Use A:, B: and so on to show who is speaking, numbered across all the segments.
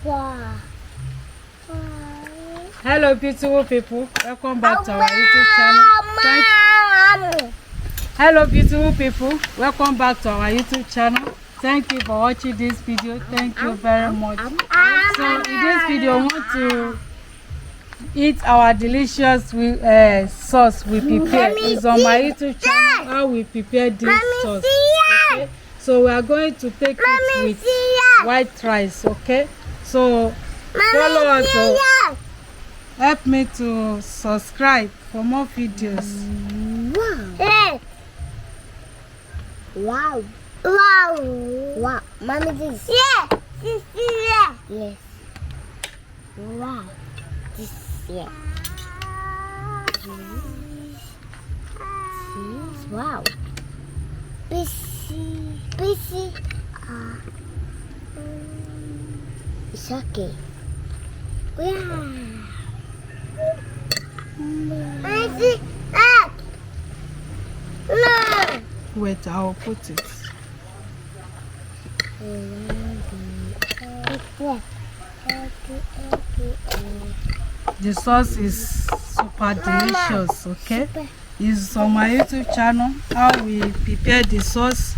A: Wow.
B: Hello, beautiful people. Welcome back to our YouTube channel. Hello, beautiful people. Welcome back to our YouTube channel. Thank you for watching this video. Thank you very much. So, in this video, we want to eat our delicious sauce we prepare. It's on my YouTube channel how we prepare this sauce. Okay? So, we are going to take it with white rice. Okay? So, follow us. So, help me to subscribe for more videos.
A: Wow. Wow. Wow. Mommy, this. Yeah. This. Yeah. Yes. Wow. This. Yeah. This. Wow. Busy. It's okay. Yeah.
B: Wait, I'll put it. The sauce is super delicious, okay? It's on my YouTube channel how we prepare the sauce.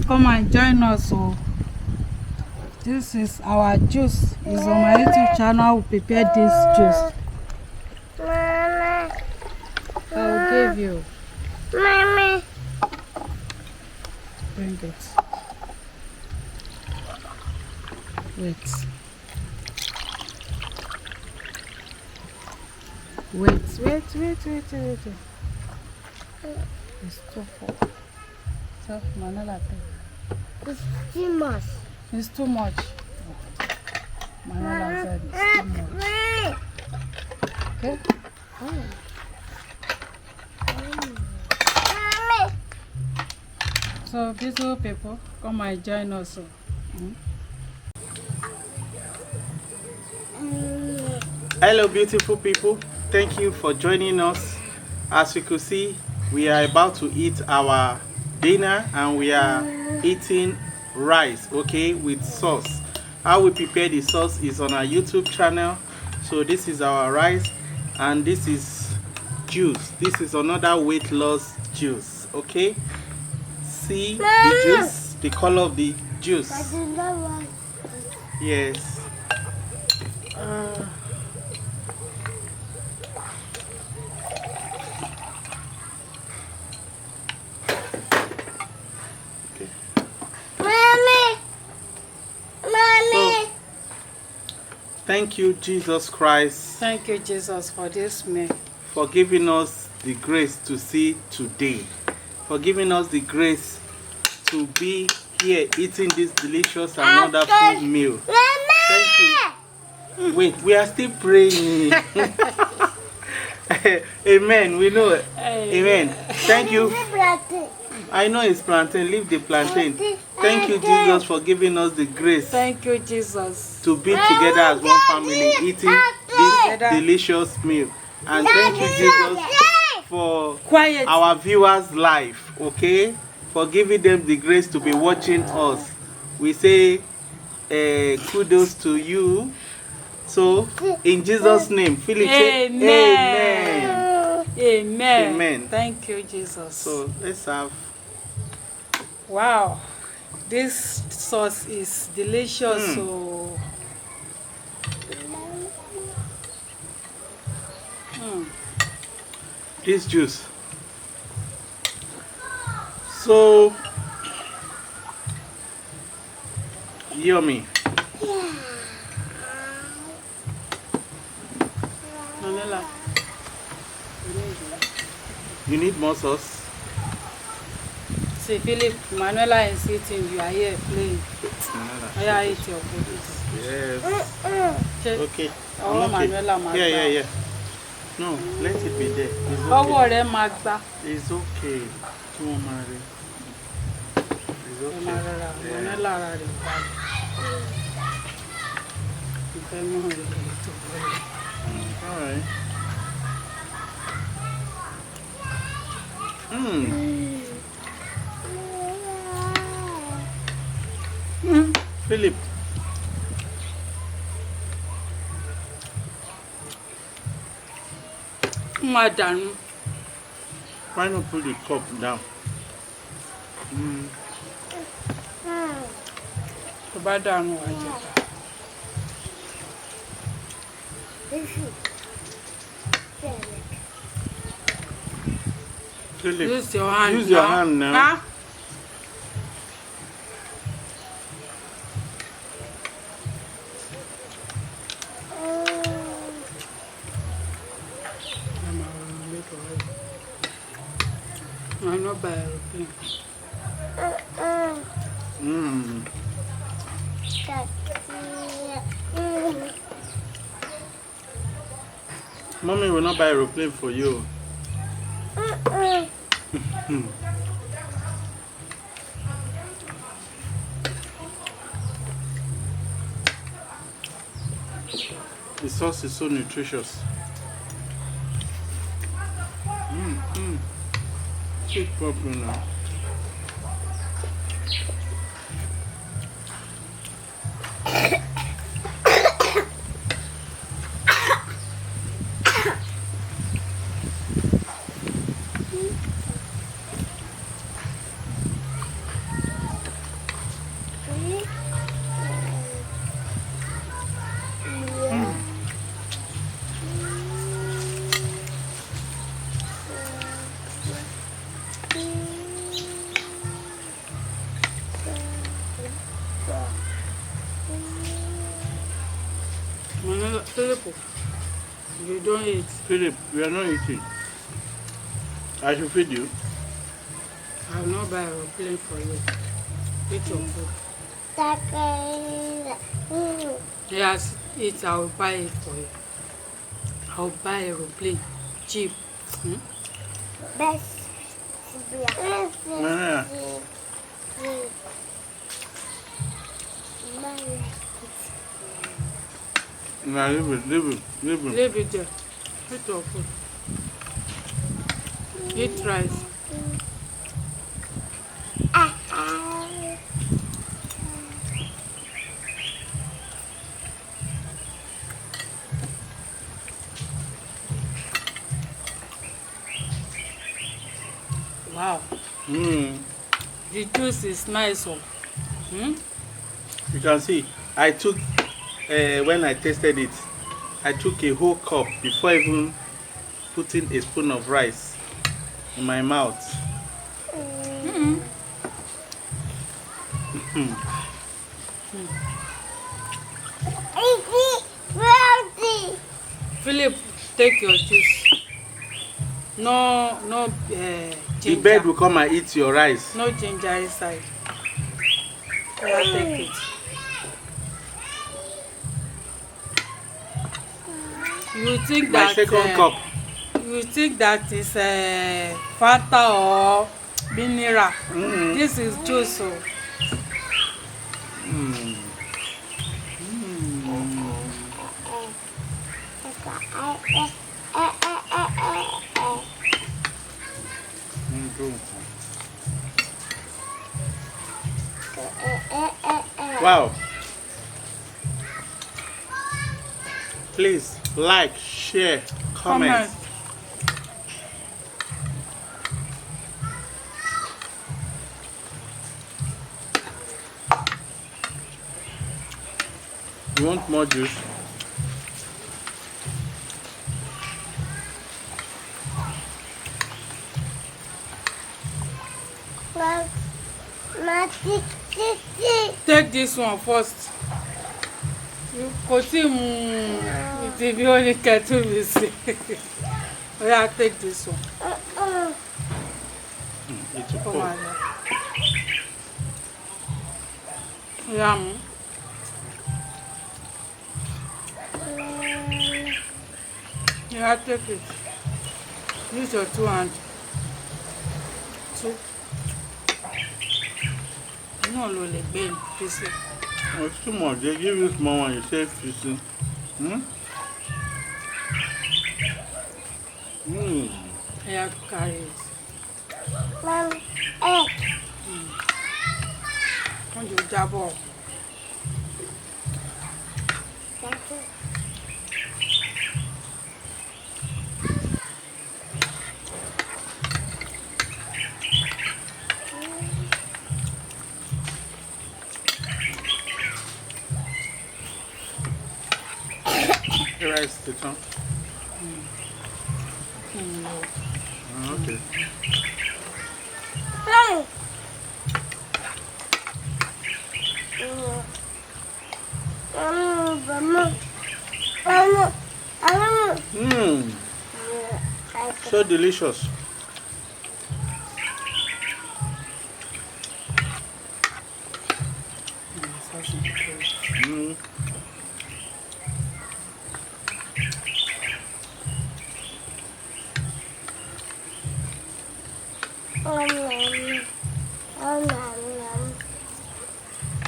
B: Come and join us. So this is our juice. It's on my YouTube channel how we prepare this juice. I'll give you.
A: Mommy.
B: Bring it. Wait. It's too full. So, Manala,
A: It's too much.
B: it's too much. Manala said it's too much. Okay? So, beautiful people, come and join us.
C: Hello, beautiful people. Thank you for joining us. As you could see, we are about to eat our dinner and we are eating rice, okay, with sauce. How we prepare the sauce is on our YouTube channel. So this is our rice and this is juice. This is another weight loss juice, okay? See the juice, the color of the juice. Yes. Thank you, Jesus Christ.
B: Thank you, Jesus, for this meal.
C: For giving us the grace to see today. For giving us the grace to be here eating this delicious and wonderful meal. Thank you. Wait, we are still praying. Amen. We know it. Amen. Thank you. I know it's plantain. Leave the plantain. Thank you, Jesus, for giving us the grace.
B: Thank you, Jesus,
C: to be together as one family eating this delicious meal. And thank you, Jesus, for our viewers' life, okay? For giving them the grace to be watching us. We say kudos to you. So, in Jesus' name, Philip,
B: Amen.
C: Amen.
B: Amen.
C: Amen.
B: Thank you, Jesus.
C: So, let's have.
B: Wow. This sauce is delicious. So,
C: this juice. So yummy.
B: Manila.
C: You need more sauce?
B: See, Philip, Manuela is eating. You are here playing. I eat your food.
C: Yes. Okay.
B: Oh,
C: I'm okay.
B: Manuela,
C: Yeah. No, let it be there. It's okay. It's okay. Don't worry. It's okay. All right. Philip,
B: Madam.
C: Why not put the cup down?
B: To buy down water.
C: Philip,
B: Use your hand.
C: use your hand now.
B: Huh? I'm not by aeroplane.
C: Mommy will not buy aeroplane for you. The sauce is so nutritious. Big problem now.
B: Philip, you don't eat.
C: Philip, we are not eating. I should feed you.
B: I will not buy aeroplane for you. Eat your food. Yes, eat. I will buy it for you. I will buy aeroplane. Cheap.
A: Best.
C: Yeah. Nah, leave it.
B: Leave it there. Eat your food. Eat rice. Wow. The juice is nice.
C: You can see, I took, when I tasted it, I took a whole cup before even putting a spoon of rice in my mouth.
B: Philip, take your juice. No ginger.
C: The bird will come and eat your rice.
B: No ginger inside. Yeah, take it. You think
C: My
B: that
C: second cup.
B: you think that is Fanta or mineral. This is juice.
C: Wow. Please like, share, comment. You want more juice?
B: Take this one first. You continue. It will only get to me. Yeah, take this one.
C: It's a
B: Come
C: pork.
B: on. Yum. Yeah, take it. Use your 2 hands. 2. No, Lole, Ben, please.
C: Oh, it's too much. They give you small one, you say fishing.
B: Yeah, carry it. When you double.
C: The rice to turn. Okay. Mmm. So delicious. Mm.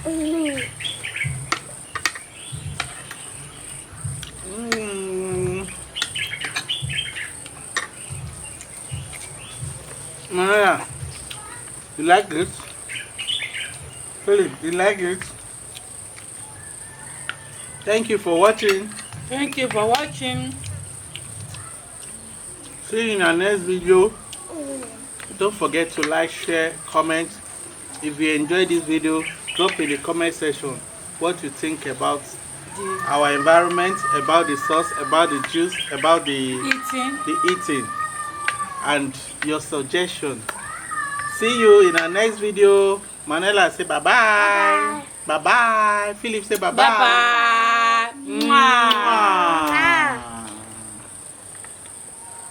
C: Mm. Maria, you like it? Philip, you like it? Thank you for watching.
B: Thank you for watching.
C: See you in our next video. Don't forget to like, share, comment. If you enjoyed this video, drop in the comment section what you think about our environment, about the sauce, about the juice, about the eating, and your suggestion. See you in our next video. Manela say bye bye. Bye bye. Philip say bye bye.
B: Bye bye. Mwah.